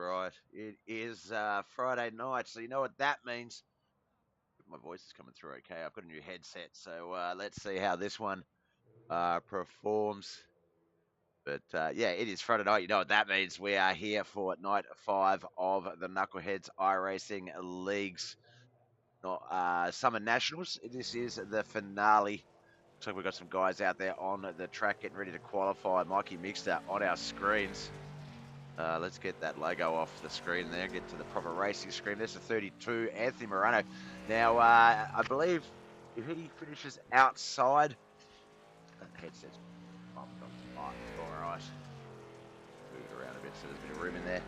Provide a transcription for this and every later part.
right. It is Friday night, so you know what that means. My voice is coming through okay. I've got a new headset, so let's see how this one performs. But yeah, it is Friday night. You know what that means. We are here for night 5 of the Knuckleheadz Iracing League's Summer Nationals. This is the finale. Looks like we've got some guys out there on the track getting ready to qualify. Mikey Mixter on our screens. Let's get that logo off the screen there, get to the proper racing screen. There's a 32, Anthony Morano. Now, I believe if he finishes outside, that headset's bumped on. Oh, all right. Move it around a bit so there's a bit of room in there.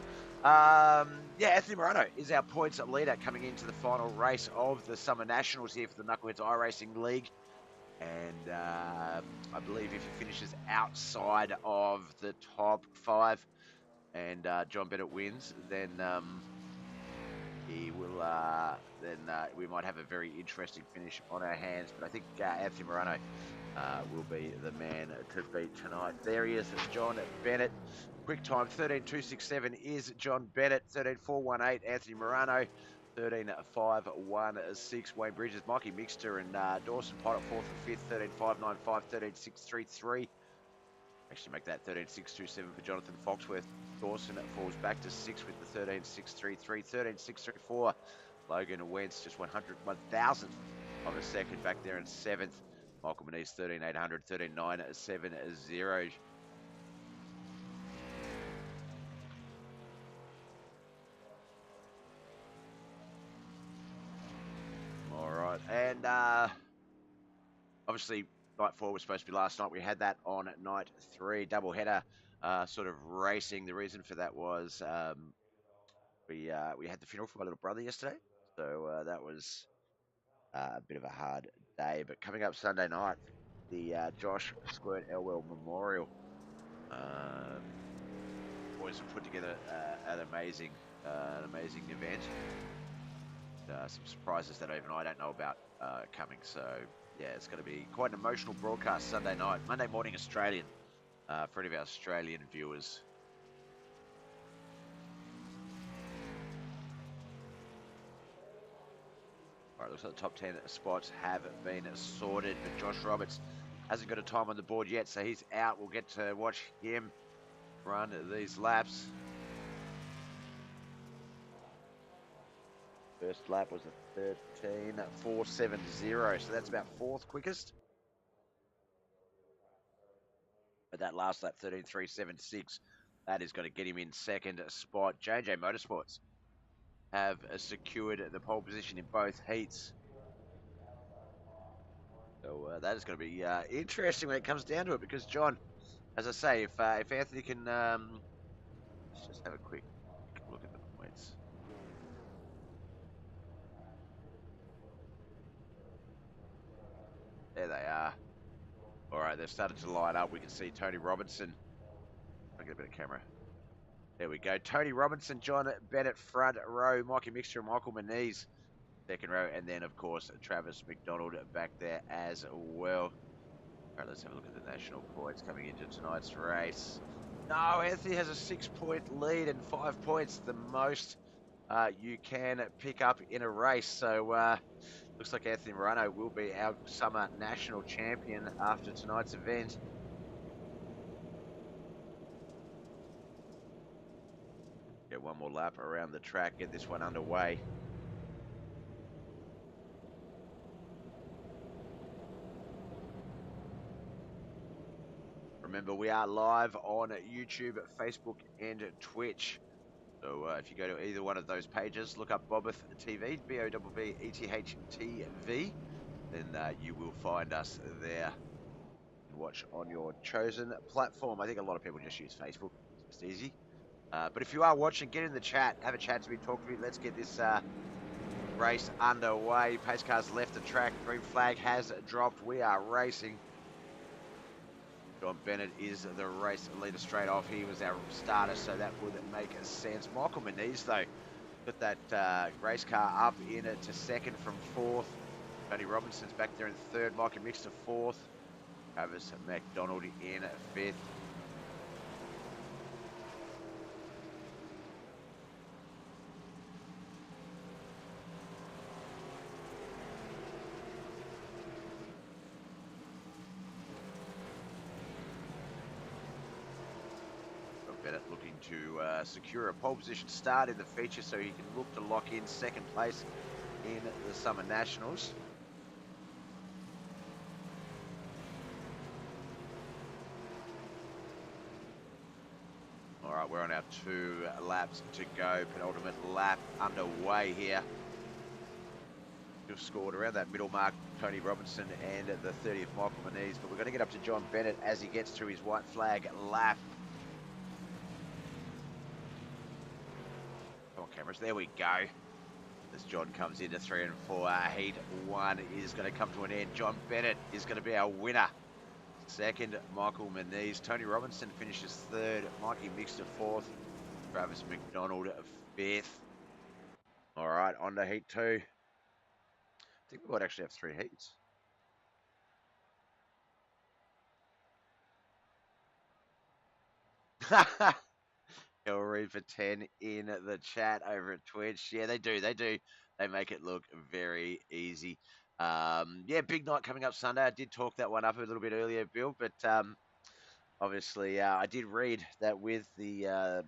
Yeah, Anthony Morano is our points leader coming into the final race of the Summer Nationals here for the Knuckleheadz Iracing League. And I believe if he finishes outside of the top 5, and John Bennett wins, then he will. Then we might have a very interesting finish on our hands. But I think Anthony Morano will be the man to beat tonight. There he is, John Bennett. Quick time 13.267 is John Bennett. 13.418 Anthony Morano. 13.516 Wayne Bridges, Mikey Mixter, and Dawson Potter 4th and 5th. 13.595, 13.633. Actually make that 13.627 for Jonathan Foxworth. Dawson falls back to 6th with the 13.633. 13.634. Logan Wentz just 100,000th of a second back there in 7th. Michael Manise 13.800. 13.970. All right, and obviously night 4 was supposed to be last night. We had that on night 3, doubleheader sort of racing. The reason for that was we had the funeral for my little brother yesterday, so that was a bit of a hard day. But coming up Sunday night, the Josh Squirt Elwell Memorial. Boys have put together an amazing event. Some surprises that even I don't know about coming. So yeah, it's going to be quite an emotional broadcast Sunday night, Monday morning Australian, for any of our Australian viewers. All right, looks like the top 10 spots have been sorted, but Josh Roberts hasn't got a time on the board yet, so he's out. We'll get to watch him run these laps. First lap was a 13.470, so that's about 4th quickest. But that last lap, 13.376, that is going to get him in 2nd spot. JJ Motorsports have secured the pole position in both heats. So that is going to be interesting when it comes down to it, because John, as I say, if Anthony can, let's just have a quick look at the points. There they are. All right, they've started to line up. We can see Tony Robinson. I'll get a bit of camera. There we go. Tony Robinson, John Bennett, front row. Mikey Mixter and Michael Manise, 2nd row. And then, of course, Travis McDonald back there as well. All right, let's have a look at the national points coming into tonight's race. No, Anthony has a 6-point lead and 5 points, the most you can pick up in a race. So looks like Anthony Morano will be our summer national champion after tonight's event. Get one more lap around the track, get this one underway. Remember, we are live on YouTube, Facebook, and Twitch. So if you go to either one of those pages, look up Bobbeth TV, Bobbeth TV, then you will find us there. And watch on your chosen platform. I think a lot of people just use Facebook. It's just easy. But if you are watching, get in the chat, have a chat to me, talk to me. Let's get this race underway. Pace cars left the track. Green flag has dropped. We are racing. John Bennett is the race leader straight off. He was our starter, so that would make sense. Michael Manise, though, put that race car up in it to 2nd from 4th. Tony Robinson's back there in 3rd. Mikey Mixter 4th. Travis McDonald in 5th. looking to secure a pole position start in the feature so he can look to lock in second place in the Summer Nationals. All right, we're on our 2 laps to go. Penultimate lap underway here. We've scored around that middle mark, Tony Robinson and the 30th, Michael Moniz, but we're going to get up to John Bennett as he gets to his white flag lap. Come on, cameras, there we go. As John comes into 3 and 4, heat 1 is going to come to an end. John Bennett is going to be our winner. Second, Michael Moniz. Tony Robinson finishes 3rd. Mikey Mixter 4th. Travis McDonald 5th. All right, on to heat 2. I think we might actually have 3 heats. He'll read for 10 in the chat over at Twitch. Yeah, they do. They make it look very easy. Yeah, big night coming up Sunday. I did talk that one up a little bit earlier, Bill, but obviously I did read that with the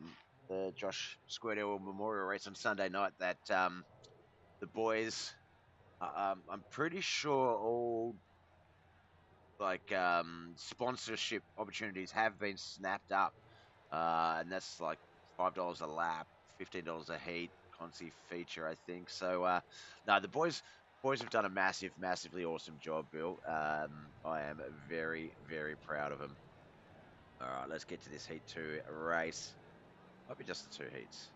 Josh Squirdell Memorial Race on Sunday night that the boys, I'm pretty sure all like sponsorship opportunities have been snapped up. And that's like $5 a lap, $15 a heat, Consi feature, I think. So no, the boys have done a massively awesome job, Bill. I am very, very proud of them. All right, let's get to this heat 2 race. Might be just the 2 heats.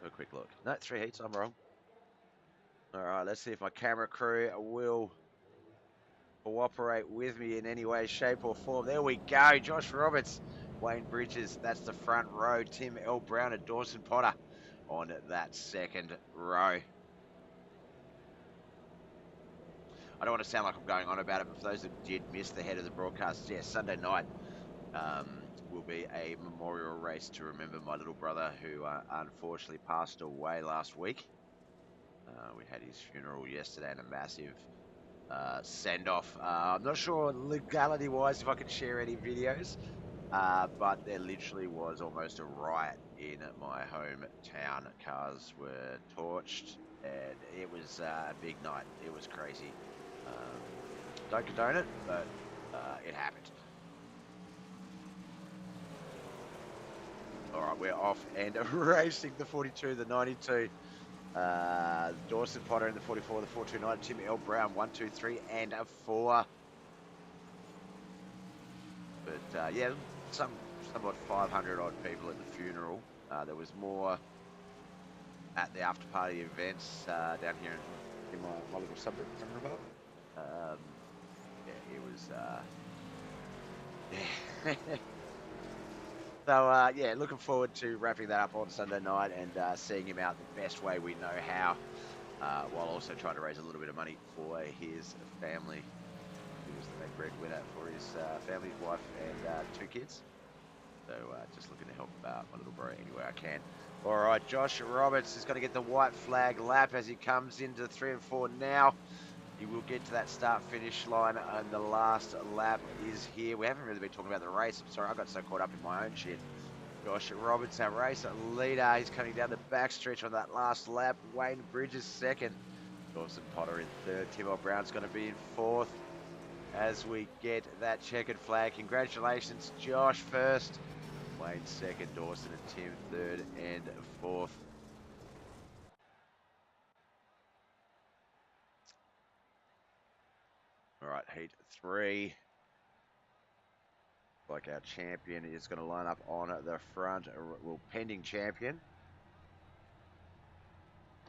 Have a quick look. No, 3 heats. I'm wrong. All right, let's see if my camera crew will cooperate with me in any way, shape, or form. There we go. Josh Roberts, Wayne Bridges, that's the front row. Tim L. Brown and Dawson Potter on that second row. I don't want to sound like I'm going on about it, but for those that did miss the head of the broadcast, yeah, Sunday night will be a memorial race to remember my little brother who unfortunately passed away last week. We had his funeral yesterday and a massive send-off. I'm not sure legality-wise if I can share any videos, but there literally was almost a riot in my hometown. Cars were torched, and it was a big night. It was crazy. Don't condone it, but it happened. All right, we're off and racing the 42, the 92. Dawson Potter in the 44, the 429, Tim L. Brown, 1, 2, 3, and a 4. But yeah, somewhat 500 odd people at the funeral. There was more at the after party events down here in my little suburb from Rabat. Yeah, it was. Yeah. So, yeah, looking forward to wrapping that up on Sunday night and seeing him out the best way we know how, while also trying to raise a little bit of money for his family. He was the main breadwinner for his family, his wife, and 2 kids. So, just looking to help my little bro any way I can. All right, Josh Roberts is going to get the white flag lap as he comes into 3 and 4 now. He will get to that start-finish line, and the last lap is here. We haven't really been talking about the race. I'm sorry, I got so caught up in my own shit. Josh Roberts, our race leader. He's coming down the backstretch on that last lap. Wayne Bridges second. Dawson Potter in third. Tim L. Brown's going to be in fourth as we get that checkered flag. Congratulations, Josh first. Wayne second. Dawson and Tim third and fourth. All right, heat 3. Like our champion is going to line up on the front, well, pending champion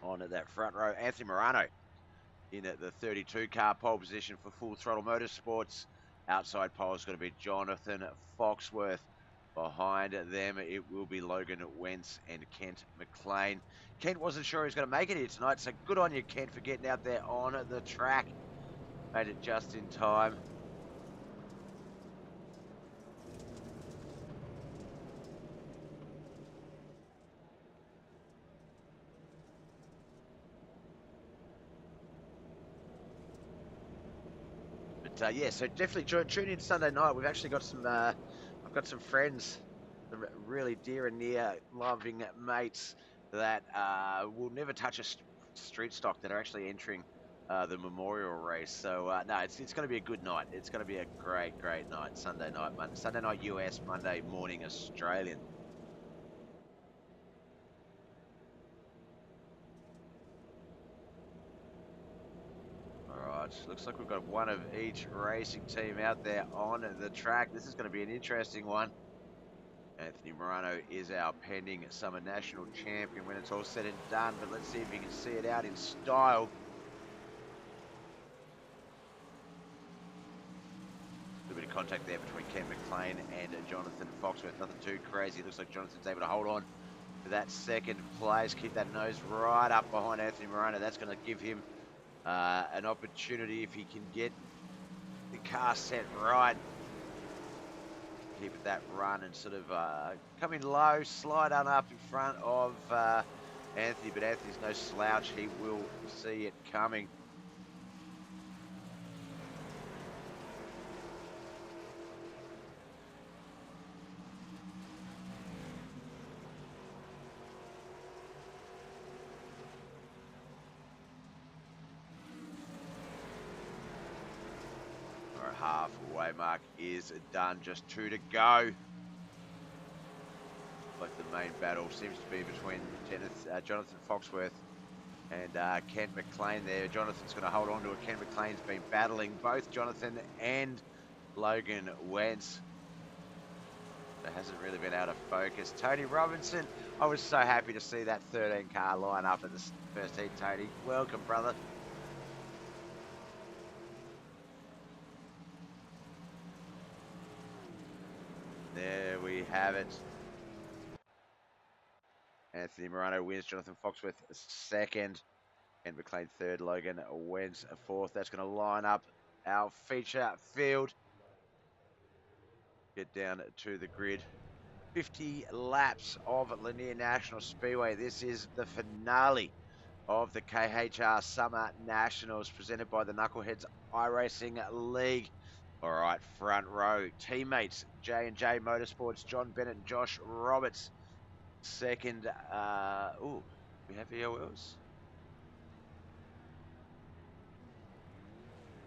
on that front row. Anthony Morano in the 32 car, pole position for Full Throttle Motorsports. Outside pole is going to be Jonathan Foxworth. Behind them, it will be Logan Wentz and Kent McLean. Kent wasn't sure he was going to make it here tonight, so good on you, Kent, for getting out there on the track. Made it just in time. But yeah, so definitely tune in Sunday night. We've actually got some, I've got some friends really dear and near loving mates that will never touch a street stock that are actually entering the memorial race. So no, it's going to be a good night. It's going to be a great night. Sunday night US, Monday morning Australian. All right, looks like we've got one of each racing team out there on the track. This is going to be an interesting one. Anthony Morano is our pending Summer National Champion when it's all said and done, but let's see if you can see it out in style. A bit of contact there between Ken McLean and Jonathan Foxworth. Nothing too crazy. Looks like Jonathan's able to hold on to that second place. Keep that nose right up behind Anthony Morano. That's going to give him an opportunity if he can get the car set right. Keep it that run and sort of come in low, slide on up in front of Anthony, but Anthony's no slouch. He will see it coming. Our halfway mark is done, just 2 to go. Like the main battle seems to be between Jonathan Foxworth and Kent McLean there. Jonathan's going to hold on to it. Kent McLean's been battling both Jonathan and Logan Wentz. That hasn't really been out of focus. Tony Robinson, I was so happy to see that 13 car line up at the first heat, Tony. Welcome, brother. There we have it. Anthony Morano wins, Jonathan Foxworth second, and McLean third, Logan Wentz fourth. That's going to line up our feature field. Get down to the grid. 50 laps of Lanier National Speedway. This is the finale of the KHR Summer Nationals presented by the Knuckleheadz Iracing League. All right, front row teammates J&J Motorsports, John Bennett and Josh Roberts. Second, we have EOLs.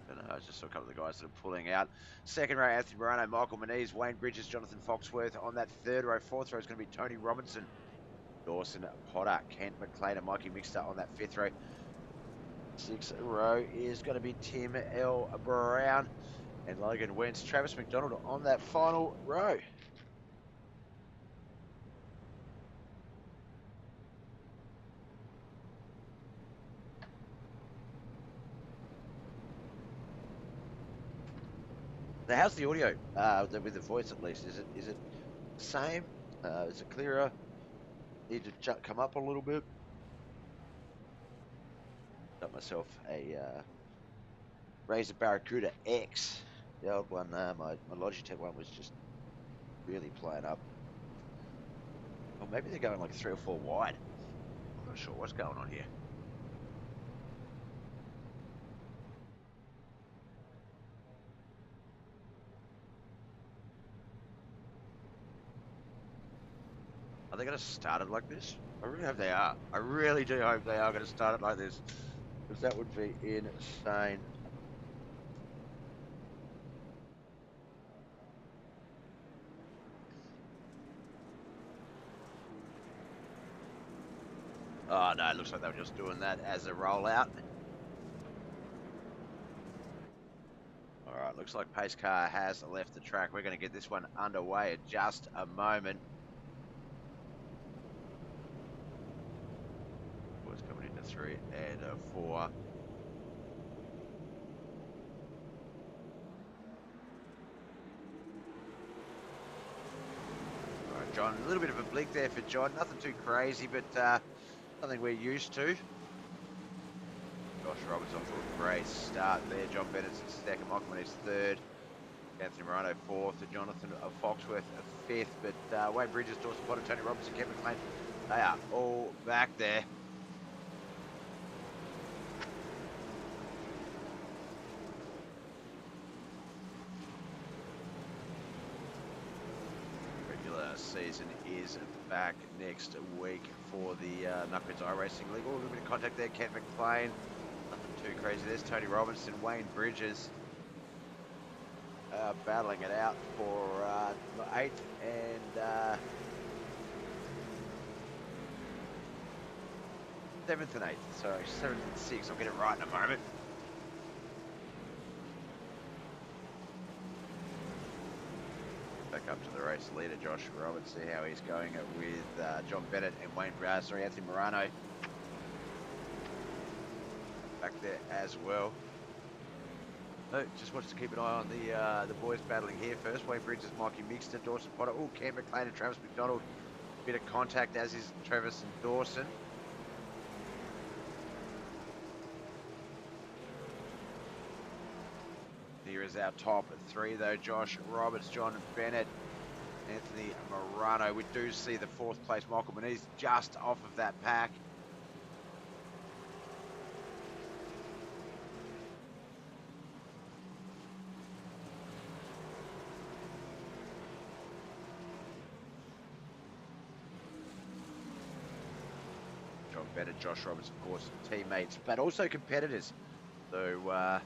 I don't know, I just saw a couple of the guys that are pulling out. Second row, Anthony Morano, Michael Moniz, Wayne Bridges, Jonathan Foxworth. On that third row, fourth row is going to be Tony Robinson, Dawson Potter, Kent McLean and Mikey Mixter on that fifth row. Sixth row is going to be Tim L. Brown and Logan Wentz. Travis McDonald on that final row. Now, how's the audio with the voice at least? Is it the same? Is it clearer? Need to come up a little bit. Got myself a Razer Barracuda X. The old one, my Logitech one was just really playing up. Or maybe they're going like 3 or 4 wide. I'm not sure what's going on here. Are they going to start it like this? I really hope they are. I really do hope they are going to start it like this. Because that would be insane. Oh no, it looks like they were just doing that as a rollout. Alright, looks like pace car has left the track. We're going to get this one underway in just a moment. What's coming into 3 and 4. Alright, John, a little bit of a blink there for John. Nothing too crazy, but something we're used to. Josh Roberts off to a great start there. John Bennett's second, Michael Moniz third, Anthony Morano fourth, Jonathan Foxworth fifth, but Wayne Bridges, Dawson Potter, Tony Robinson, Kevin McLean, they are all back there. season is back next week for the Knuckleheadz Iracing League. Oh, a little bit of contact there. Kent McLean, nothing too crazy. There's Tony Robinson, Wayne Bridges battling it out for the 8th and 7th and 8th. Sorry, 7th and 6th. I'll get it right in a moment. Back up to the race leader, Josh Roberts, see how he's going with John Bennett and Anthony Morano back there as well. Oh, just wants to keep an eye on the boys battling here first. Wayne Bridges, Mikey Mixter, Dawson Potter. Oh, Cam McLean and Travis McDonald. Bit of contact, as is Travis and Dawson. Here is our top 3 though. Josh Roberts, John Bennett, Anthony Morano. We do see the 4th place Michael Moniz just off of that pack. John Bennett, Josh Roberts, of course, teammates, but also competitors. So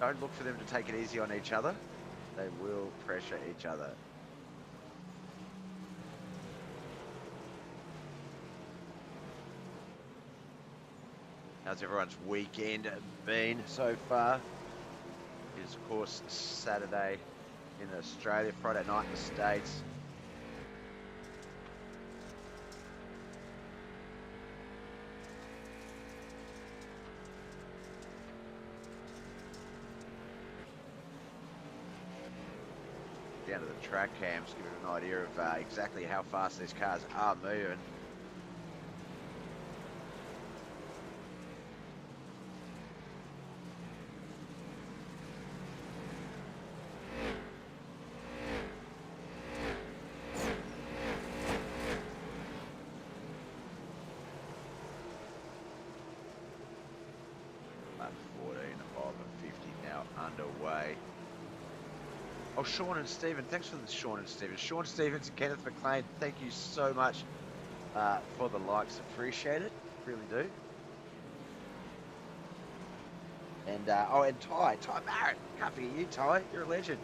don't look for them to take it easy on each other. They will pressure each other. How's everyone's weekend been so far? It is, of course, Saturday in Australia, Friday night in the States. Down to the track cams, give you an idea of exactly how fast these cars are moving. Lap 14 of 50 now underway. Oh, Sean and Stephen, thanks for the Sean and Stephen. Sean Stevens and Kenneth McLean, thank you so much for the likes. Appreciate it, really do. And oh, and Ty Barrett, can't forget you, Ty. You're a legend.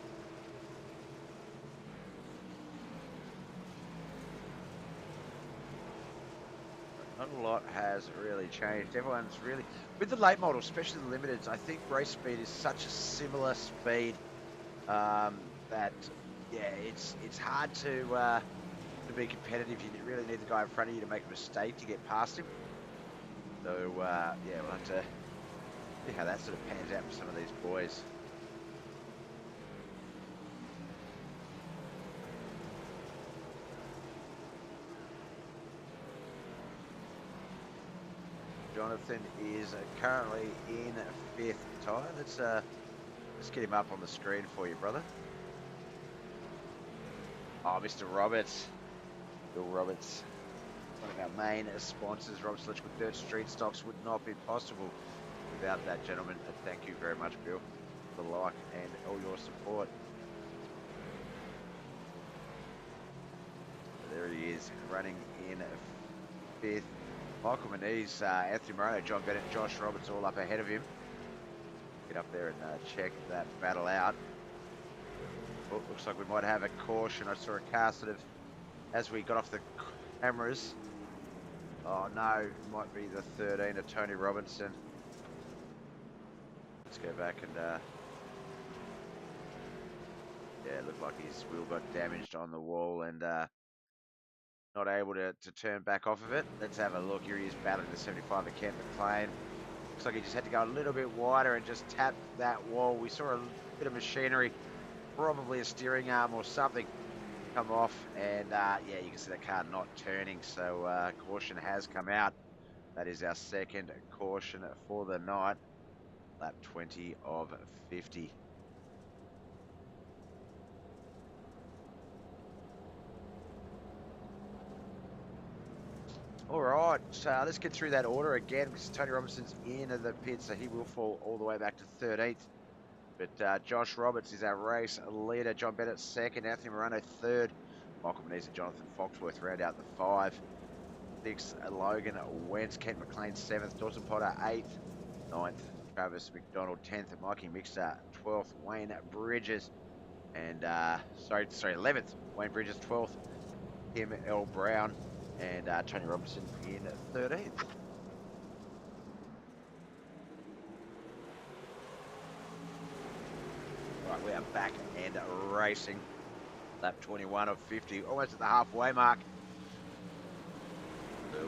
Not a lot has really changed. Everyone's really, with the late model, especially the limiteds, I think race speed is such a similar speed that yeah, it's hard to be competitive. You really need the guy in front of you to make a mistake to get past him. So yeah, we'll have to see how that sort of pans out for some of these boys. Jonathan is currently in 5th. Ty, let's get him up on the screen for you, brother. Oh, Mr. Roberts, Bill Roberts, one of our main sponsors. Roberts Electrical Dirt Street Stocks would not be possible without that gentleman. Thank you very much, Bill, for the like and all your support. There he is, running in 5th. Michael Moniz, Anthony Morano, John Bennett, Josh Roberts all up ahead of him. Get up there and check that battle out. Oh, looks like we might have a caution. I saw a car sort of, as we got off the cameras. Oh no, it might be the 13 of Tony Robinson. Let's go back and, yeah, it looked like his wheel got damaged on the wall and not able to turn back off of it. Let's have a look. Here he is battling the 75 of Kent McLean. Looks like he just had to go a little bit wider and just tap that wall. We saw a bit of machinery, probably a steering arm or something, come off. And yeah, you can see the car not turning. So caution has come out. That is our second caution for the night. Lap 20 of 50. All right, so let's get through that order again because Tony Robinson's in the pit, so he will fall all the way back to 13th. But Josh Roberts is our race leader. John Bennett second. Anthony Morano third. Michael Manise and Jonathan Foxworth round out the 5. 6th, Logan Wentz. Kent McLean 7th. Dawson Potter 8th. 9th, Travis McDonald 10th. Mikey Mixter 12th. Wayne Bridges and 11th. Wayne Bridges 12th. Tim L. Brown and Tony Robinson in 13th. Right, we are back and racing. Lap 21 of 50, almost at the halfway mark. So,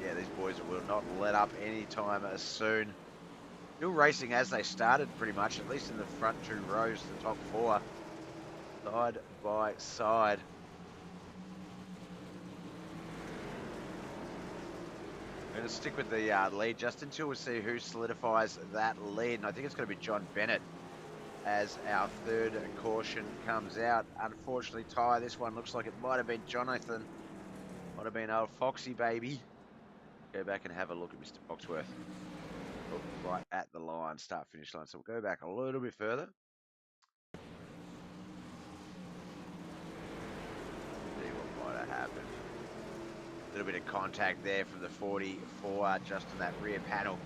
yeah, these boys will not let up anytime soon. Still racing as they started, pretty much, at least in the front 2 rows, the top 4, side by side. I'm going to stick with the lead just until we see who solidifies that lead. And I think it's going to be John Bennett as our 3rd caution comes out. Unfortunately, Ty, this one looks like it might have been Jonathan. Might have been old Foxy baby. Go back and have a look at Mr. Foxworth. Oh, right at the line, start-finish line. So we'll go back a little bit further. See what might have happened. A little bit of contact there from the 44 just on that rear panel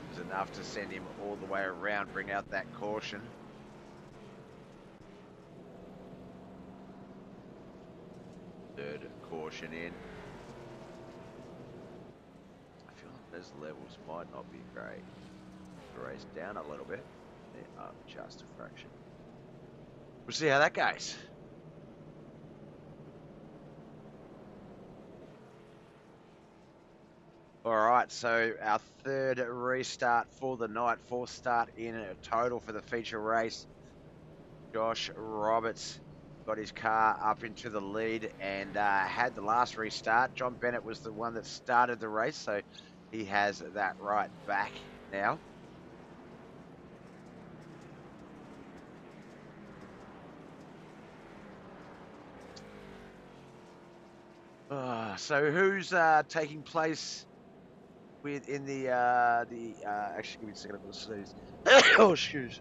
was enough to send him all the way around, bring out that caution. Third caution in. I feel like those levels might not be great. Race down a little bit. They are just a fraction. We'll see how that goes. All right, so our 3rd restart for the night, 4th start in a total for the feature race. Josh Roberts got his car up into the lead and had the last restart. John Bennett was the one that started the race, so he has that right back now. So who's taking place in the actually give me a second, I'm gonna sneeze. Oh, excuse.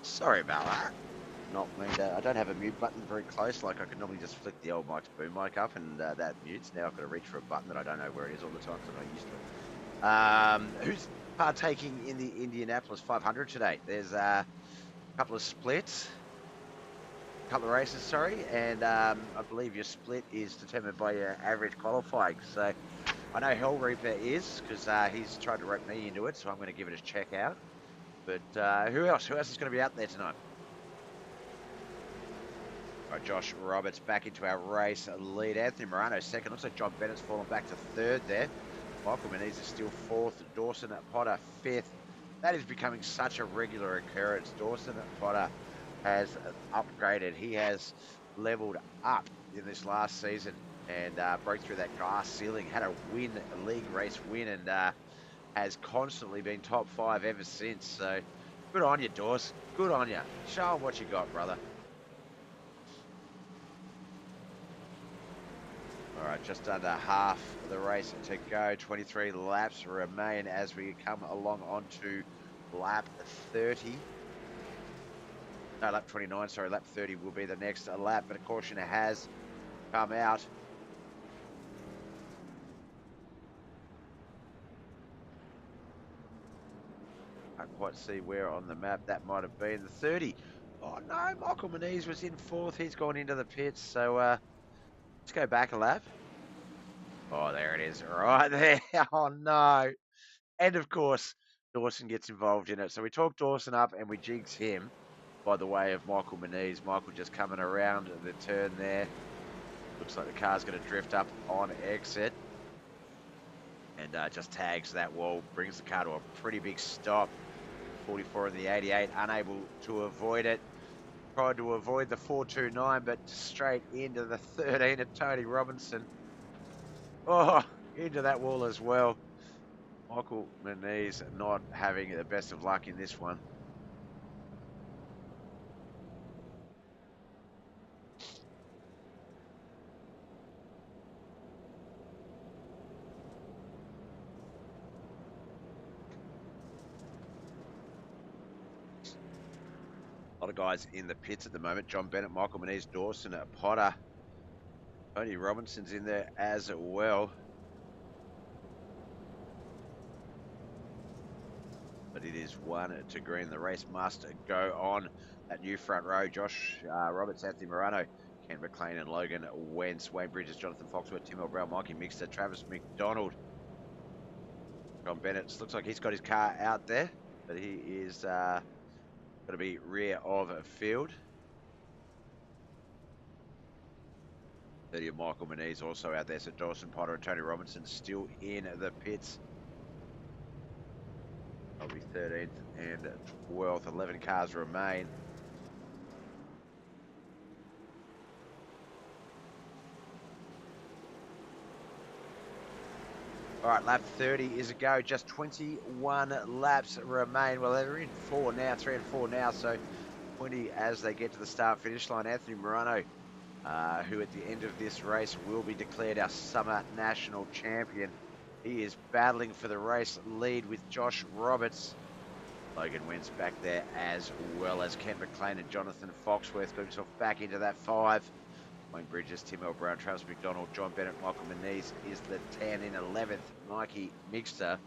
Sorry about that. Not me. I don't have a mute button very close. Like I could normally just flick the old mic's boom mic up and that mutes. Now I've got to reach for a button that I don't know where it is all the time because I'm not used to it. Who's partaking in the Indianapolis 500 today? There's a couple of splits. A couple of races, sorry, and I believe your split is determined by your average qualifying. So I know Hell Reaper is because he's tried to rope me into it, so I'm going to give it a check out. But who else? Who else is going to be out there tonight? All right, Josh Roberts back into our race lead. Anthony Morano 2nd. Looks like John Bennett's fallen back to 3rd there. Michael Manise is still 4th. Dawson Potter 5th. That is becoming such a regular occurrence. Dawson Potter has upgraded. He has leveled up in this last season and broke through that glass ceiling. Had a league race win, and has constantly been top 5 ever since. So good on you, Dawes. Good on you. Show them what you got, brother. All right, just under half of the race to go. 23 laps remain as we come along onto lap 30. No, lap 29, sorry, lap 30 will be the next lap, but a caution has come out. Can't quite see where on the map that might have been. The 30. Oh no, Michael Manise was in 4th. He's gone into the pits, so let's go back a lap. Oh, there it is, right there. Oh no. And of course, Dawson gets involved in it. So we talk Dawson up and we jigs him by the way of Michael Manise. Michael just coming around the turn there. Looks like the car's going to drift up on exit. And just tags that wall, brings the car to a pretty big stop. 44 in the 88, unable to avoid it. Tried to avoid the 429, but straight into the 13 of Tony Robinson. Oh, into that wall as well. Michael Manise not having the best of luck in this one. A lot of guys in the pits at the moment. John Bennett, Michael Muniz, Dawson, Potter. Tony Robinson's in there as well. But it is 1 to green. The race must go on. That new front row, Josh Roberts, Anthony Morano, Ken McLean and Logan Wentz, Wayne Bridges, Jonathan Foxworth, Tim Brown, Mikey Mixter, Travis McDonald. John Bennett, looks like he's got his car out there, but he is going to be rear of a field. 30 of Michael Muniz also out there, so Dawson Potter and Tony Robinson still in the pits. That'll be 13th and 12th. 11 cars remain. All right, lap 30 is a go. Just 21 laps remain. Well, they're in 4 now, 3 and 4 now, so 20 as they get to the start-finish line. Anthony Morano, who at the end of this race will be declared our summer national champion. He is battling for the race lead with Josh Roberts. Logan Wentz back there, as well as Ken McLean and Jonathan Foxworth. Got himself back into that 5. Wayne Bridges, Tim Brown, Travis McDonald, John Bennett, Michael Muniz is the 10 in 11th. Mikey Mixter.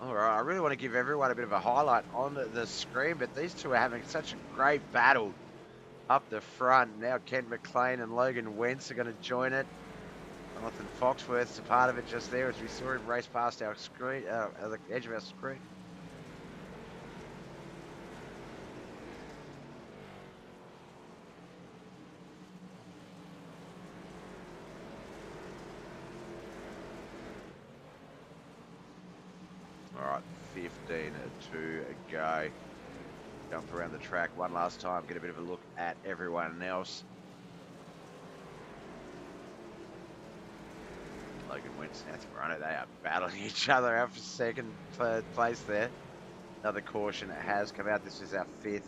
All right, I really want to give everyone a bit of a highlight on the screen, but these two are having such a great battle up the front. Now Ken McLean and Logan Wentz are going to join it. Jonathan Foxworth's a part of it just there as we saw him race past our screen, at the edge of our screen. All right, 15 to go. Jump around the track one last time, get a bit of a look at everyone else. Logan Wentz and Anthony Morano, they are battling each other out for second, third place there. Another caution has come out. This is our 5th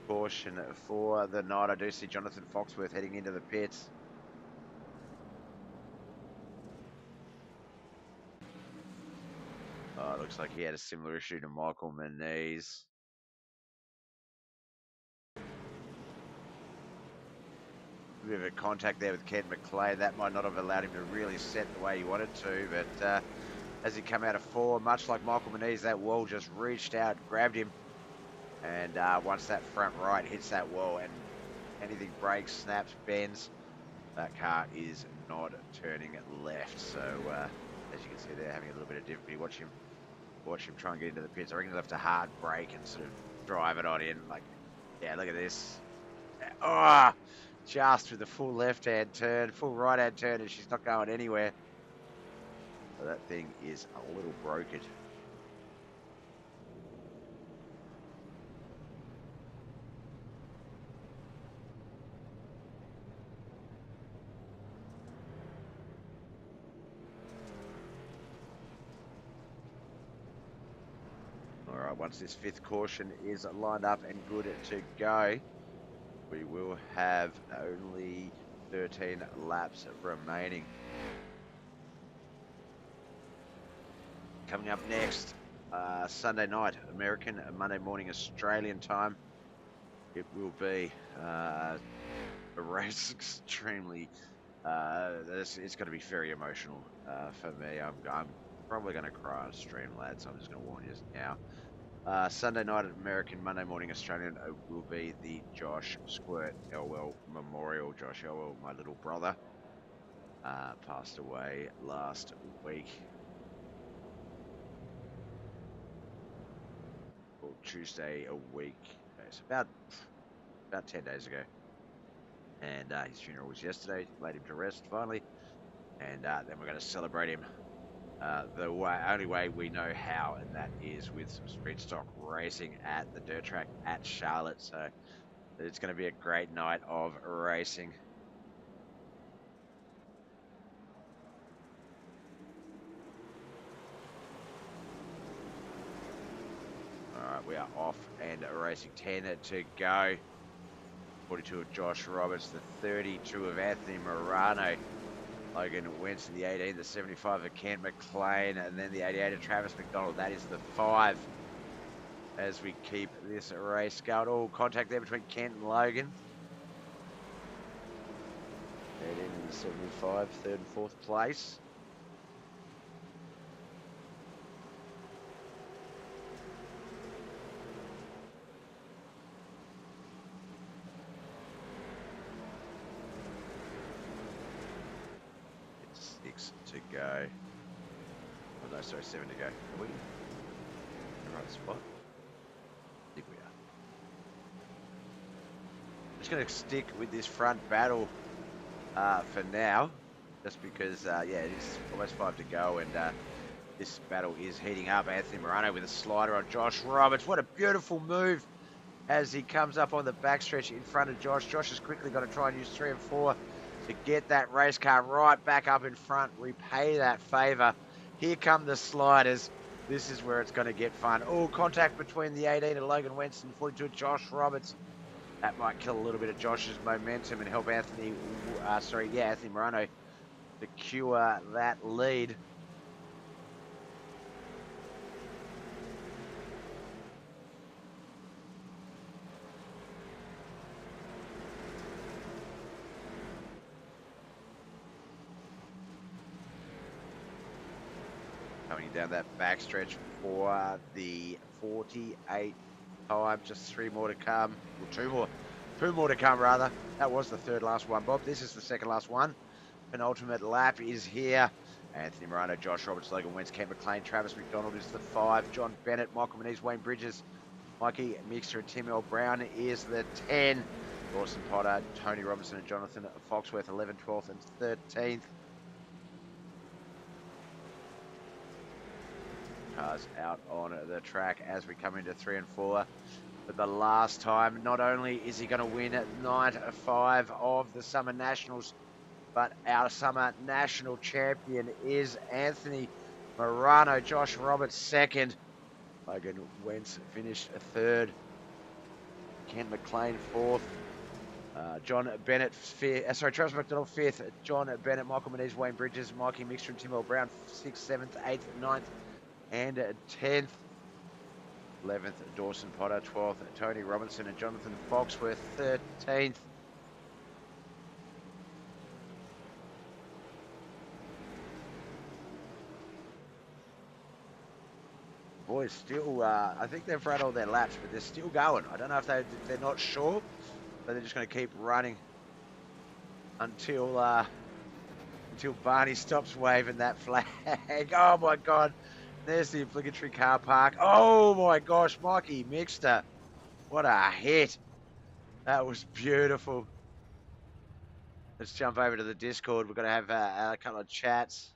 caution for the night. I do see Jonathan Foxworth heading into the pits. Oh, it looks like he had a similar issue to Michael Muniz. A bit of a contact there with Ken McLean. That might not have allowed him to really set the way he wanted to, but as he come out of 4, much like Michael Muniz, that wall just reached out, grabbed him, and once that front right hits that wall and anything breaks, snaps, bends, that car is not turning left. So as you can see, they're having a little bit of difficulty. Watch him try and get into the pits. I reckon he'll have to hard brake and sort of drive it on in. Like, yeah, look at this. Oh, just with the full left-hand turn, full right-hand turn, and she's not going anywhere. So that thing is a little broken. All right, once this 5th caution is lined up and good to go, we will have only 13 laps remaining. Coming up next, Sunday night, American, Monday morning, Australian time. It will be a race extremely, it's going to be very emotional for me. I'm probably going to cry on stream, lads. I'm just going to warn you now. Sunday night at American, Monday morning Australian will be the Josh Squirt Elwell Memorial. Josh Elwell, my little brother, passed away last week. Or Tuesday a week. It's about 10 days ago. And his funeral was yesterday. Laid him to rest finally. And then we're going to celebrate him the only way we know how, and that is with some street stock racing at the dirt track at Charlotte. So it's going to be a great night of racing. We are off and racing. 10 to go. 42 of Josh Roberts, the 32 of Anthony Morano. Logan Wentz in the 18, the 75 of Kent McLean, and then the 88 of Travis McDonald. That is the 5 as we keep this race going. All contact there between Kent and Logan. 18 and the 75, third and fourth place. It's 6 to go. Oh no, sorry, 7 to go. Are we in the right spot? I think we are. I'm just going to stick with this front battle for now, just because, yeah, it is almost 5 to go, and this battle is heating up. Anthony Morano with a slider on Josh Roberts. What a beautiful move as he comes up on the backstretch in front of Josh. Josh has quickly got to try and use 3 and 4 to get that race car right back up in front, repay that favour. Here come the sliders. This is where it's going to get fun. Oh, contact between the 18 of Logan Wentz and 42 Josh Roberts. That might kill a little bit of Josh's momentum and help Anthony Morano secure that lead. Coming down that backstretch for the 48 time, just 3 more to come, or 2 more to come rather. That was the third last one, Bob. This is the second last one. Penultimate lap is here. Anthony Morano, Josh Roberts, Logan Wentz, Kent McLean, Travis McDonald is the 5. John Bennett, Michael Manise, Wayne Bridges, Mikey Mixter and Tim L. Brown is the 10. Dawson Potter, Tony Robinson and Jonathan Foxworth, 11th, 12th and 13th. Cars out on the track as we come into 3 and 4. But the last time, not only is he going to win night 5 of the Summer Nationals, but our Summer National champion is Anthony Morano. Josh Roberts 2nd. Logan Wentz finished 3rd. Kent McLean 4th. John Bennett 5th. Travis McDonald 5th. John Bennett, Michael Manise, Wayne Bridges, Mikey Mixter and Tim L. Brown 6th, 7th, 8th, 9th and 10th. 11th, Dawson Potter 12th. Tony Robinson and Jonathan Foxworth 13th. Boys, still, I think they've run all their laps, but they're still going. I don't know if they're not sure, but they're just going to keep running until Barney stops waving that flag. Oh my God, there's the obligatory car park. Oh my gosh, Mikey Mixter, what a hit! That was beautiful. Let's jump over to the Discord. We're going to have a couple of chats.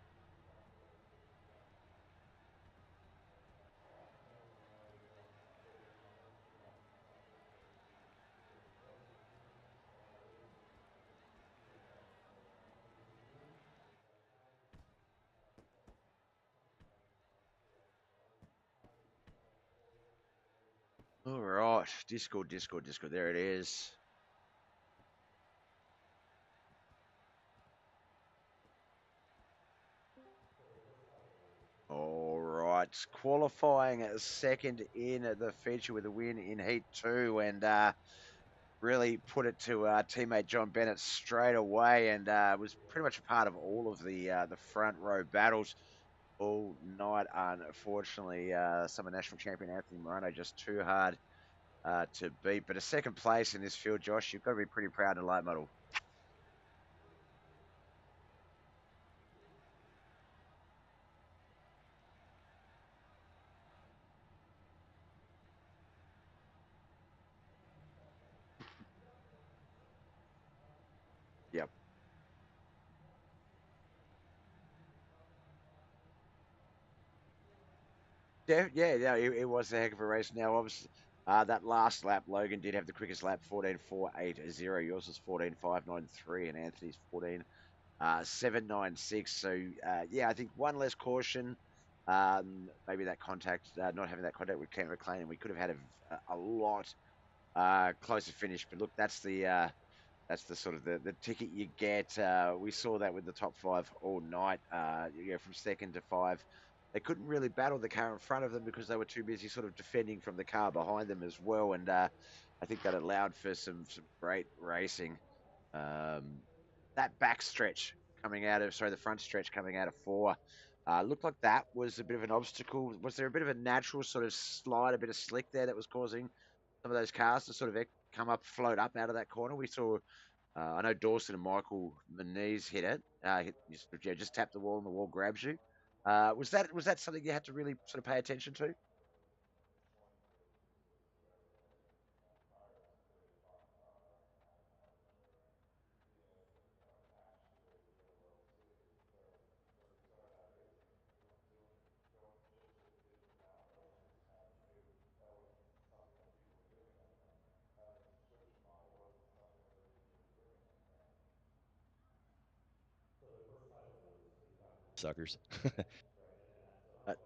All right, Discord. There it is. All right, qualifying second in the feature with a win in Heat 2, and really put it to teammate John Bennett straight away, and was pretty much a part of all of the front row battles all night. Unfortunately, Summer National Champion Anthony Morano just too hard to beat. But a second place in this field, Josh, you've got to be pretty proud of late model. Yep. Yeah, it was a heck of a race. Now, obviously, that last lap, Logan did have the quickest lap, 14.480. Yours was 14.593, and Anthony's 14.796. So, yeah, I think one less caution Maybe that contact, not having that contact with Kent McLean, and we could have had a lot closer finish. But look, that's the sort of the ticket you get. We saw that with the top five all night. You go from second to five. They couldn't really battle the car in front of them because they were too busy sort of defending from the car behind them as well. And I think that allowed for some great racing. Um, that back stretch coming out of, sorry, the front stretch coming out of four, looked like that was a bit of an obstacle. Was there a bit of a natural sort of slide, a bit of slick there that was causing some of those cars to sort of come up, float up out of that corner? We saw, I know Dawson and Michael Moniz hit it. You sort of, yeah, just tap the wall and the wall grabs you. Was that something you had to really sort of pay attention to? Suckers.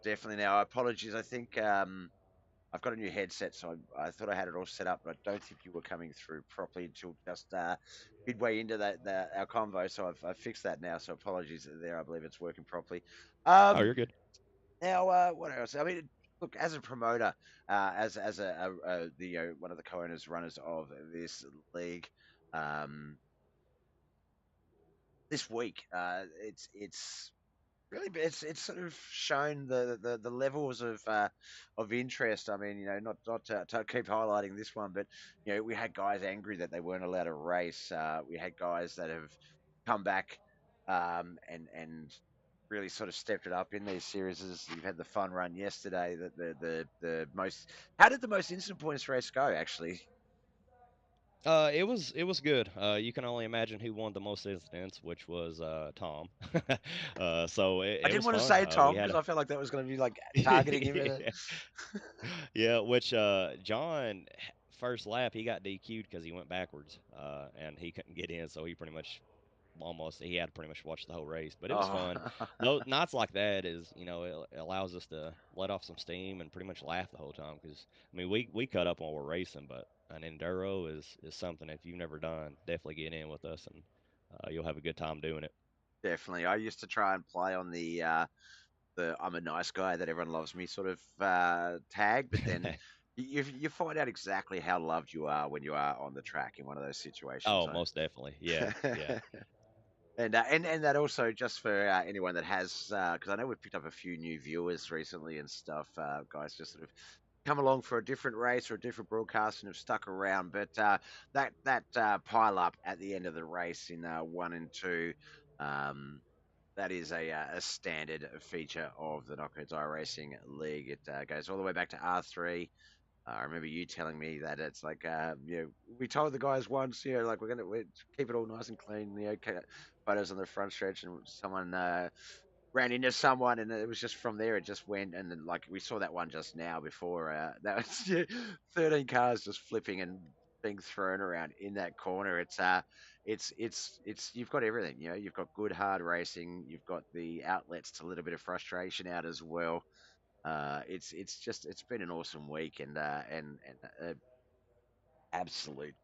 Definitely. Now, apologies. I think I've got a new headset, so I thought I had it all set up, but I don't think you were coming through properly until just midway into our convo. So I've fixed that now. So apologies there. I believe it's working properly. Oh, Um, you're good. Now, what else? I mean, look, as a promoter, as the one of the co-owners, runners of this league, um, this week, it's really, it's sort of shown the levels of interest. I mean, not to keep highlighting this one, but we had guys angry that they weren't allowed to race. We had guys that have come back and really sort of stepped it up in these series. You've had the fun run yesterday. The most. How did the most instant points race go? Actually, It was good. You can only imagine who won the most incidents, which was Tom. So I it didn't was want to fun. say We Tom had because a I felt like that was going to be like targeting him. yeah, which John first lap he got DQ'd because he went backwards, and he couldn't get in, so he pretty much almost he had to pretty much watch the whole race. But it was fun. Oh. No nights like that is it allows us to let off some steam and pretty much laugh the whole time because I mean we cut up while we're racing, but an enduro is something if you've never done, definitely get in with us and you'll have a good time doing it. Definitely. I used to try and play on the I'm a nice guy that everyone loves me sort of tag, but then you find out exactly how loved you are when you are on the track in one of those situations. Oh, most definitely. Yeah, yeah. And that also just for anyone that has, because I know we've picked up a few new viewers recently and stuff. Guys just sort of come along for a different race or a different broadcast and have stuck around. But that pile up at the end of the race in one and two. Um, that is a standard feature of the Knuckleheadz Iracing League. It goes all the way back to R3. I remember you telling me that it's like, we told the guys once, like we keep it all nice and clean, photos on the front stretch, and someone ran into someone, and it was just from there it just went, and then like we saw that one just now before that was 13 cars just flipping and being thrown around in that corner. It's you've got everything. You've got good hard racing, you've got the outlets to a little bit of frustration out as well. It's been an awesome week and absolute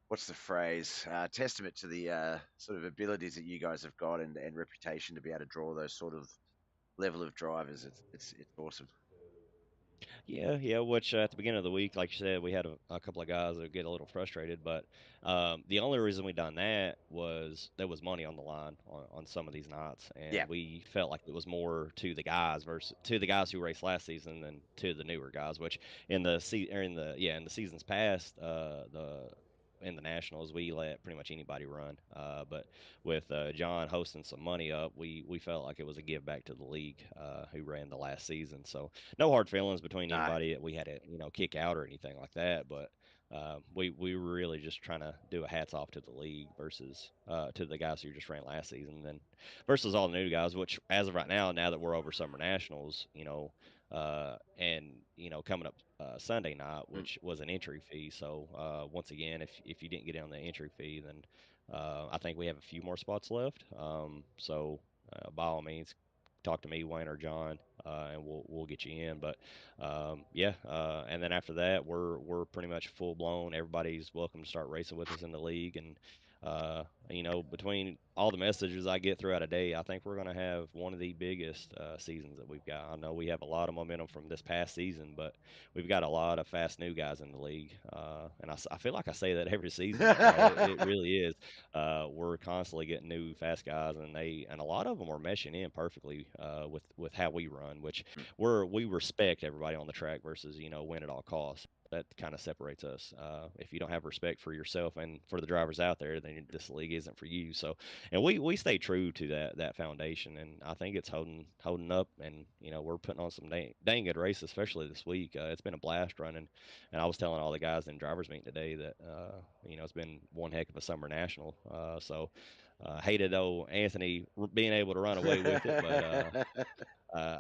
what's the phrase, testament to the sort of abilities that you guys have got and reputation to be able to draw those sort of level of drivers. It's awesome. Yeah, yeah. Which at the beginning of the week, like you said, we had a couple of guys that get a little frustrated. But the only reason we done that was there was money on the line on some of these nights, Yeah. and we felt like it was more to the guys versus to the guys who raced last season than to the newer guys. Which in the or in the seasons past, the in the nationals we let pretty much anybody run. But with John hosting some money up, we felt like it was a give back to the league who ran the last season. So no hard feelings between No. anybody that we had to kick out or anything like that. But we were really just trying to do a hats off to the league versus to the guys who just ran last season, then versus all the new guys. Which as of right now that we're over summer nationals, and coming up Sunday night, Mm, which was an entry fee. So once again, if you didn't get in on the entry fee, then I think we have a few more spots left. So by all means, talk to me, Wayne, or John, and we'll get you in. But yeah, and then after that, we're pretty much full blown. Everybody's welcome to start racing with us in the league, and between all the messages I get throughout a day, I think we're going to have one of the biggest seasons that we've got. I know we have a lot of momentum from this past season, but we've got a lot of fast new guys in the league, and I feel like I say that every season. It really is. We're constantly getting new fast guys, and a lot of them are meshing in perfectly with how we run, which we respect everybody on the track versus win at all costs. That kind of separates us. If you don't have respect for yourself and for the drivers out there, then this league isn't for you. So, and we stay true to that foundation, and I think it's holding up. And we're putting on some dang good races, especially this week. It's been a blast running, and I was telling all the guys in drivers meeting today that it's been one heck of a summer national. Hated old Anthony being able to run away with it, but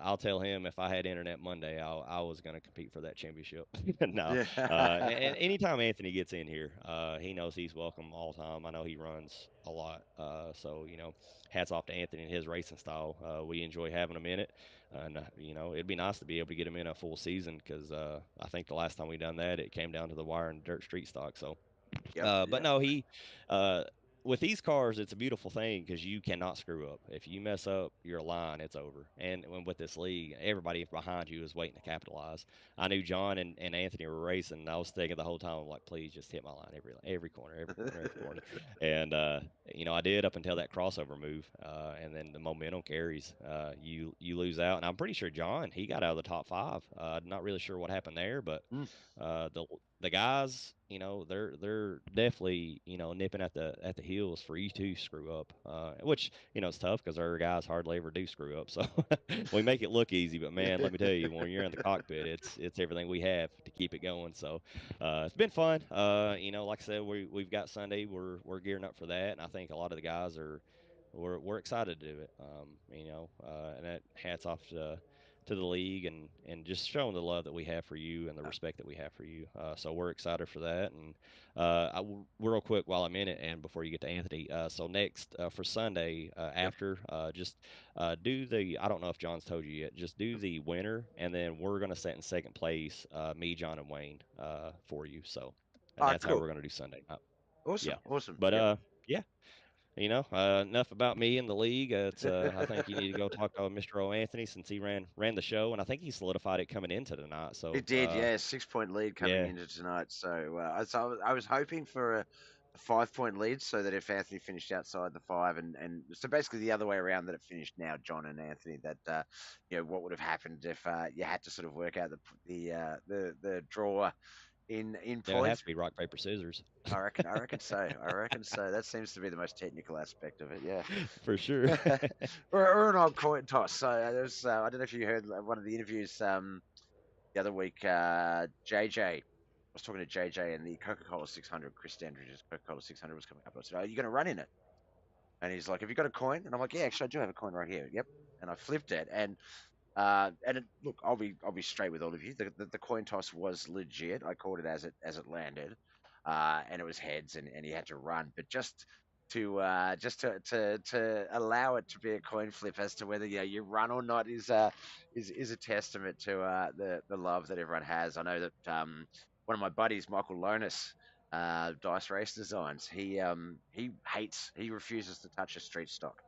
I'll tell him if I had internet Monday, I was going to compete for that championship. No, and anytime Anthony gets in here, he knows he's welcome all the time. I know he runs a lot, so hats off to Anthony and his racing style. We enjoy having him in it, and it'd be nice to be able to get him in a full season because I think the last time we done that, it came down to the wire and dirt street stock. So Yep, but yep. no, uh, with these cars, it's a beautiful thing because you cannot screw up. If you mess up your line, it's over. And with this league, everybody behind you is waiting to capitalize. I knew John and Anthony were racing, and I was thinking the whole time, I'm like, please just hit my line every corner, every corner, every corner. And I did up until that crossover move, and then the momentum carries. You lose out, and I'm pretty sure John he got out of the top five. Not really sure what happened there, but Mm. the guys, they're definitely nipping at the heels for you to screw up, which it's tough because our guys hardly ever do screw up. So we make it look easy, but man, let me tell you, when you're in the cockpit, it's everything we have to keep it going. So it's been fun. Like I said, we've got Sunday. We're gearing up for that, and I think a lot of the guys are. We're excited to do it. And that hats off to the league and just showing the love that we have for you and the respect that we have for you. So we're excited for that. And real quick while I'm in it and before you get to Anthony, so next for Sunday Yep. after, just do the I don't know if John's told you yet. Just do the winner, and then we're gonna set in second place, me, John, and Wayne for you. So, and Ah, that's how cool. we're gonna do Sunday. Yeah, Awesome. Awesome. but Yep. yeah, enough about me in the league. It's I think you need to go talk to Mr. O. Anthony since he ran the show, and I think he solidified it coming into tonight. So It did, yeah. 6 point lead coming yeah, into tonight. So I was hoping for a 5 point lead so that if Anthony finished outside the five and so basically the other way around that it finished now, John and Anthony, that what would have happened if you had to sort of work out the draw in it would have points. to be rock paper scissors I reckon so. I reckon so. That seems to be the most technical aspect of it, yeah. for sure. Or an old coin toss. So there's I don't know if you heard one of the interviews the other week, JJ. I was talking to JJ and the Coca-Cola 600. Chris Dandridge's Coca-Cola 600 was coming up. I said, "Are you going to run in it?" And he's like, "Have you got a coin?" And I'm like, "Yeah, actually, I do have a coin right here." Yep. And I flipped it, look, I'll be straight with all of you. The coin toss was legit. I called it as it landed, and it was heads, and he had to run. But just to allow it to be a coin flip as to whether you run or not is a testament to the love that everyone has. I know that one of my buddies, Michael Lonis, Dice Race Designs, he refuses to touch a street stock,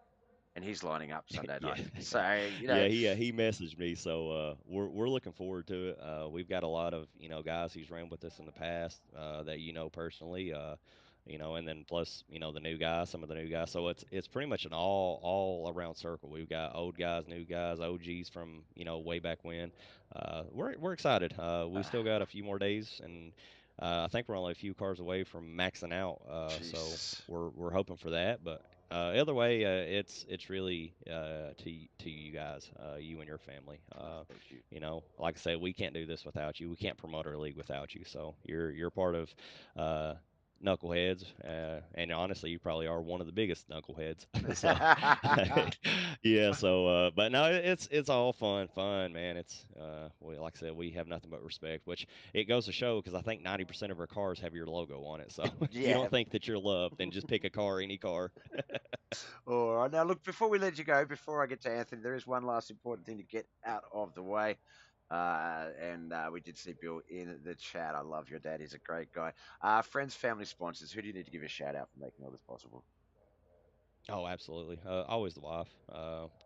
and he's lining up Sunday Yeah, night. So yeah. He messaged me, so we're looking forward to it. We've got a lot of guys who's ran with us in the past that personally. And then plus the new guys, some of the new guys. So it's pretty much an all around circle. We've got old guys, new guys, OGs from way back when. We're excited. We still got a few more days, and I think we're only a few cars away from maxing out. So Jesus. we're hoping for that, but. Either way, it's really to you guys, you and your family. Oh, thank you. Like I said, we can't do this without you. We can't promote our league without you. So you're part of uh, knuckleheads, and honestly, you probably are one of the biggest knuckleheads. So, yeah. So, but no, it's all fun, man. It's like I said, we have nothing but respect, which it goes to show because I think 90% of our cars have your logo on it. So, if you Yeah. don't think that you're loved, then just pick a car, any car. All right. Now, look, before we let you go, before I get to Anthony, there is one last important thing to get out of the way. And we did see Bill in the chat. I love your dad. He's a great guy. Friends, family, sponsors. Who do you need to give a shout out for making all this possible? Oh, absolutely. Always the wife.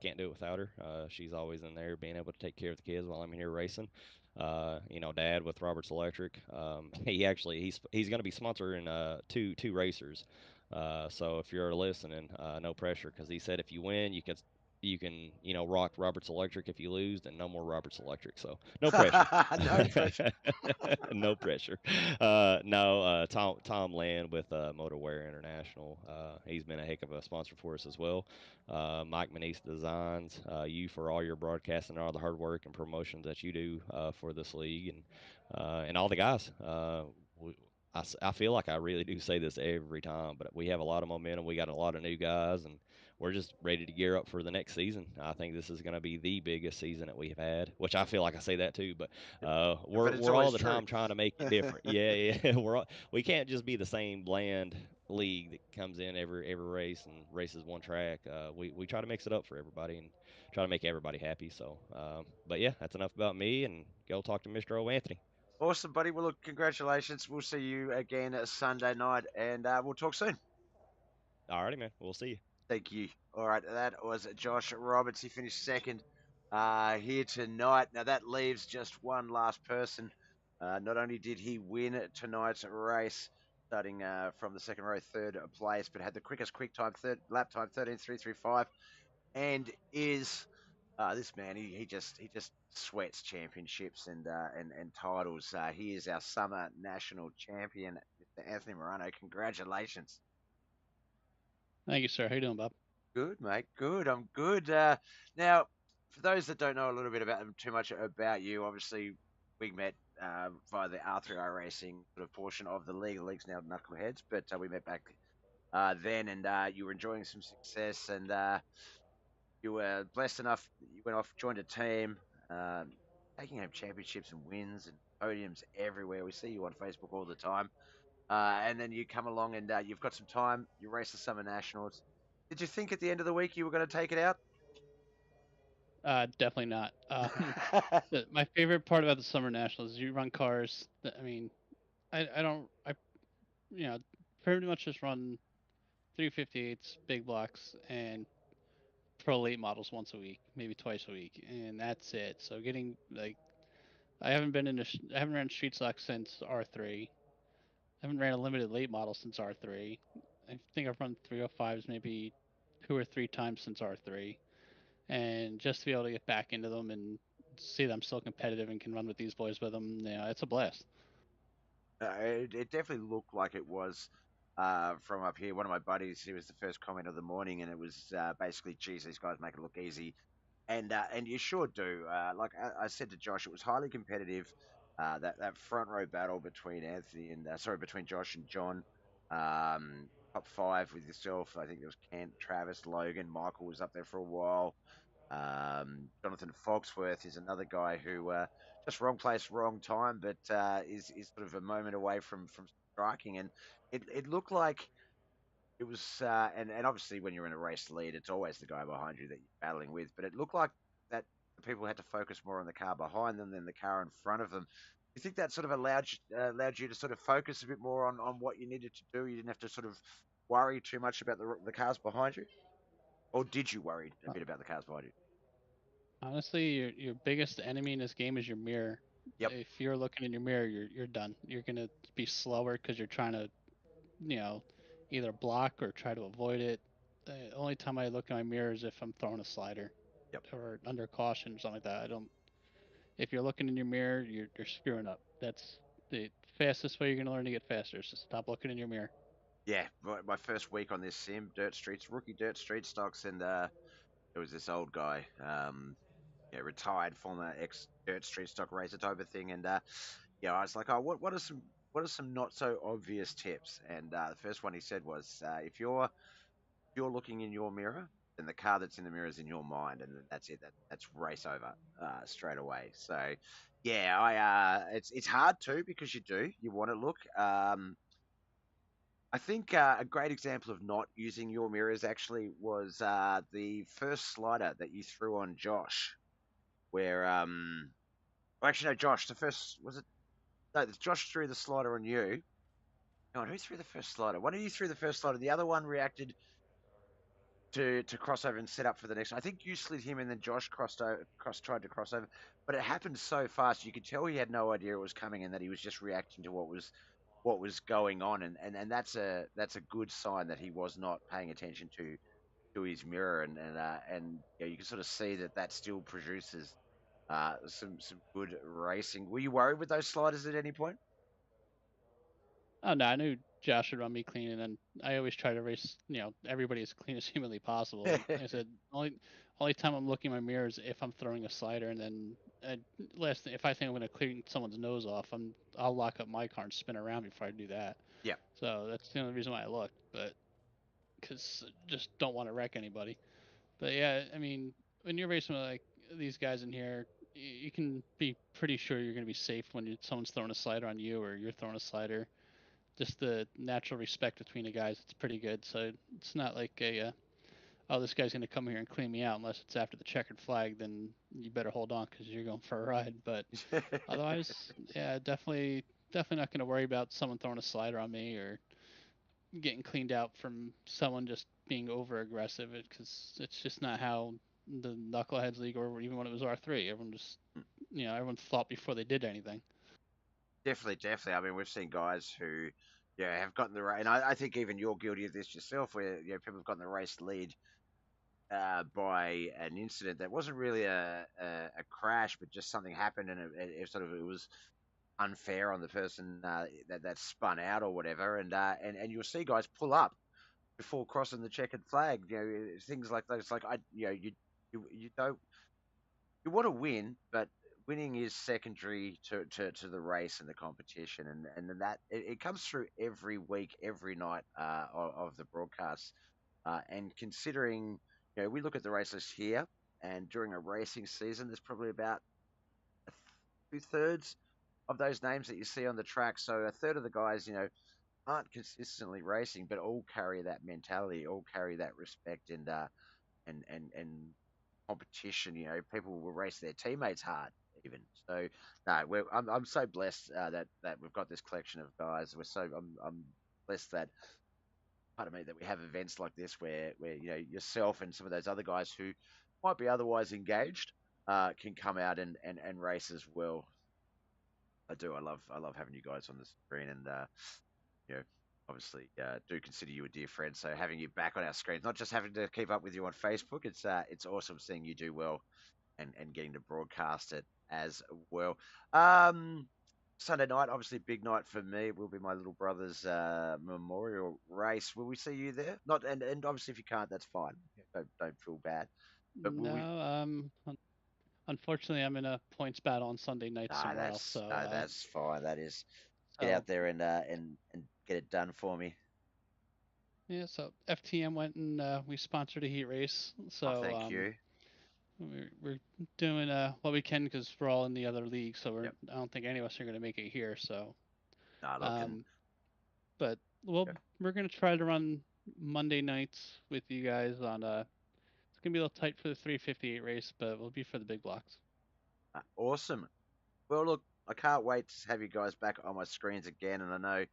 Can't do it without her. She's always in there, being able to take care of the kids while I'm here racing. Dad with Roberts Electric. He's going to be sponsoring two racers. So if you're listening, no pressure, because he said if you win, you can rock Roberts Electric. If you lose, then no more Roberts Electric. So no pressure. No pressure. No pressure. No, Tom Land with Motorwear International. He's been a heck of a sponsor for us as well. Mike Manise Designs. You for all your broadcasting and all the hard work and promotions that you do for this league and all the guys. We, I feel like I really do say this every time, but we have a lot of momentum. We got a lot of new guys, and we're just ready to gear up for the next season. I think this is going to be the biggest season that we've had, which I feel like I say that too, but But we're it's we're all always the true. time trying to make it different. Yeah, yeah. We can't just be the same bland league that comes in every race and races one track. We try to mix it up for everybody and try to make everybody happy. So, but yeah, that's enough about me. And go talk to Mr. O. Anthony. Awesome, buddy. Well, look, congratulations. We'll see you again Sunday night, and we'll talk soon. Alrighty, man. We'll see you. Thank you. All right, that was Josh Roberts. He finished second here tonight. Now that leaves just one last person. Not only did he win tonight's race, starting from the second row, third place, but had the quickest quick time, third lap time, 13:335, and is this man. He just sweats championships and titles. He is our summer national champion, Mr. Anthony Morano. Congratulations. Thank you, sir. How you doing, Bob? Good, mate. Good. I'm good. Now, for those that don't know a little bit about too much about you, obviously we met via the R3 Racing sort of portion of the league. The league's now Knuckleheadz, but we met back then, and you were enjoying some success, and you were blessed enough. You went off, joined a team, um, taking home championships and wins and podiums everywhere. We see you on Facebook all the time. And then you come along and you've got some time. You race the Summer Nationals. Did you think at the end of the week you were going to take it out? Definitely not. My favorite part about the Summer Nationals is you run cars. I mean, I don't, you know, pretty much just run 358s, big blocks, and pro late models once a week, maybe twice a week, and that's it. So getting like, I haven't ran street stock since R3. I haven't ran a limited late model since R3. I think I've run 305s maybe 2 or 3 times since R3. And just to be able to get back into them and see that I'm still competitive and can run with these boys with them, it's a blast. It definitely looked like it was from up here. One of my buddies, he was the first comment of the morning, and it was basically, geez, these guys make it look easy. And you sure do. Like I said to Josh, it was highly competitive. That front row battle between Anthony and between Josh and John. Top five with yourself. I think there was Kent, Travis, Logan, Michael was up there for a while. Jonathan Foxworth is another guy who just wrong place, wrong time, but is sort of a moment away from striking. And it looked like it was, and obviously when you're in a race lead, it's always the guy behind you that you're battling with. But it looked like that the people had to focus more on the car behind them than the car in front of them. You think that sort of allowed you to sort of focus a bit more on what you needed to do? You didn't have to sort of worry too much about the cars behind you, or did you worry a Uh, bit about the cars behind you? Honestly, your biggest enemy in this game is your mirror. Yep. If you're looking in your mirror, you're done. You're gonna be slower because you're trying to, you know, either block or try to avoid it. The only time I look in my mirror is if I'm throwing a slider Yep. or under caution or something like that. I don't. If you're looking in your mirror, you're screwing up. That's the fastest way you're gonna learn to get faster. Is to stop looking in your mirror. Yeah, my first week on this sim, dirt streets, rookie dirt street stocks, and there was this old guy, yeah, retired former ex dirt street stock racer type of thing, and yeah, I was like, oh, what are some what are some not so obvious tips? And the first one he said was, if you're looking in your mirror, then the car that's in the mirror is in your mind, and that's it. That's race over straight away. So, yeah, it's hard too because you want to look. I think a great example of not using your mirrors actually was the first slider that you threw on Josh, where well, actually no, Josh, the first was it? No, Josh threw the slider on you. No, who threw the first slider? One of you threw the first slider. The other one reacted to cross over and set up for the next one. I think you slid him and then Josh tried to cross over, but it happened so fast you could tell he had no idea it was coming and that he was just reacting to what was going on, and that's a good sign that he was not paying attention to his mirror, and you can sort of see that still produces some good racing. Were you worried with those sliders at any point? Oh no, I knew Josh would run me clean, and then I always try to race, everybody as clean as humanly possible. And like I said, only time I'm looking in my mirror is if I'm throwing a slider, and then if I think I'm going to clean someone's nose off, I'll lock up my car and spin around before I do that. Yeah, So that's the only reason why I look, but because just don't want to wreck anybody. But yeah, I mean, when you're racing with like these guys in here, you can be pretty sure you're going to be safe when someone's throwing a slider on you or you're throwing a slider. Just the natural respect between the guys, it's pretty good. So it's not like oh, this guy's going to come here and clean me out unless it's after the checkered flag. Then you better hold on because you're going for a ride. But otherwise, yeah, definitely not going to worry about someone throwing a slider on me or getting cleaned out from someone just being over aggressive, because it's just not how the Knuckleheads League, or even when it was R3, everyone just, everyone thought before they did anything. Definitely. I mean, we've seen guys who, have gotten the race, and I think even you're guilty of this yourself, where people have gotten the race lead by an incident that wasn't really a crash, but just something happened, and it was unfair on the person that spun out or whatever, and you'll see guys pull up before crossing the checkered flag, things like those. Like you don't you want to win, but winning is secondary to the race and the competition, and then that it comes through every week, every night of the broadcasts. And considering, we look at the race list here, and during a racing season, there's probably about 2/3 of those names that you see on the track. So a third of the guys, aren't consistently racing, but all carry that mentality, all carry that respect and competition. People will race their teammates hard, even. So no, I'm so blessed that we've got this collection of guys. I'm blessed that, pardon me, that we have events like this where yourself and some of those other guys who might be otherwise engaged can come out and race as well. I do. I love having you guys on the screen, and you know, obviously do consider you a dear friend. So having you back on our screens, not just having to keep up with you on Facebook, it's awesome seeing you do well and getting to broadcast it as well. Sunday night, obviously big night for me. It will be my little brother's memorial race. Will we see you there? Not and obviously if you can't, that's fine. Don't feel bad. But will we? No, unfortunately, I'm in a points battle on Sunday night Nah, somewhere else. So, that's fine. That is, get so out there and get it done for me. yeah, so FTM went and we sponsored a heat race. Oh, So thank you. we're doing what we can because we're all in the other league. So Yep. I don't think any of us are going to make it here. So, Nah, look, and but yeah. we're going to try to run Monday nights with you guys on It's going to be a little tight for the 358 race, but we'll be for the big blocks. Awesome. Well, look, I can't wait to have you guys back on my screens again, and I know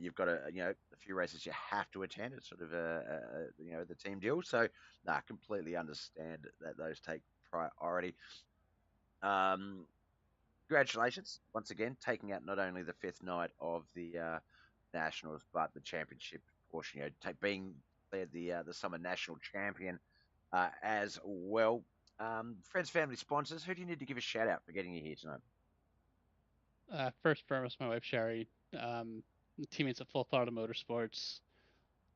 you've got a few races you have to attend. It's sort of the team deal. So, completely understand that those take priority. Congratulations once again, taking out not only the fifth night of the nationals, but the championship portion. Being declared the summer national champion as well. Friends, family, sponsors. Who do you need to give a shout out for getting you here tonight? First, foremost, my wife Sherry, teammates at Full Throttle Motorsports,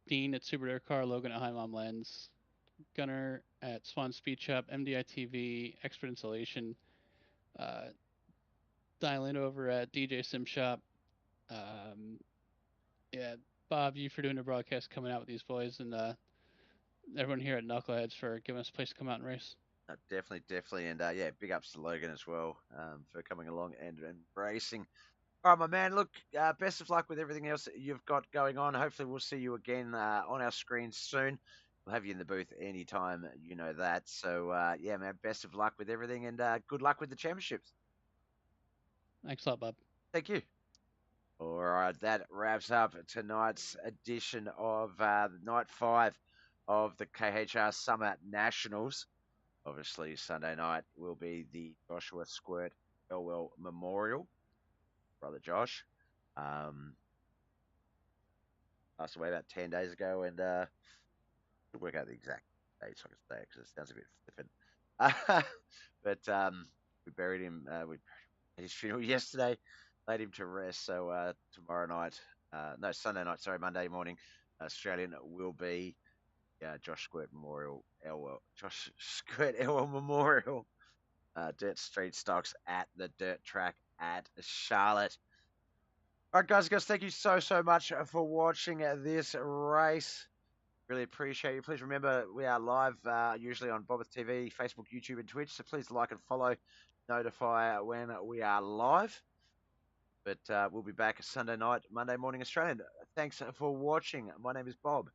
Dean at Subaru Car, Logan at High Mom Lens, Gunner at Swan Speed Shop, MDI TV, Expert Installation, Dylan over at DJ Sim Shop, Yeah, Bob, you for doing the broadcast, coming out with these boys, and everyone here at Knuckleheadz for giving us a place to come out and race. Definitely. And yeah, big ups to Logan as well for coming along and racing. All right, my man. Look, best of luck with everything else that you've got going on. Hopefully, we'll see you again on our screen soon. We'll have you in the booth anytime, you know that. So, yeah, man, best of luck with everything and good luck with the championships. Thanks a lot, Bob. Thank you. All right, that wraps up tonight's edition of night 5 of the KHR Summer Nationals. Obviously, Sunday night will be the Joshua Squirt Elwell Memorial. Brother Josh passed away about 10 days ago, and we'll work out the exact date so I can say it because it sounds a bit flippant. But we buried him. We had his funeral yesterday, laid him to rest. So tomorrow night, no, Sunday night, sorry, Monday morning, Australian will be Josh Squirt Memorial, Josh Squirt Elwell Memorial, Dirt Street Stocks at the dirt track at Charlotte. All right, guys, thank you so much for watching this race. Really appreciate you. Please remember, we are live usually on Bobbeth TV, Facebook, YouTube, and Twitch. So please like and follow, notify when we are live. But we'll be back Sunday night, Monday morning Australian. Thanks for watching. My name is Bob.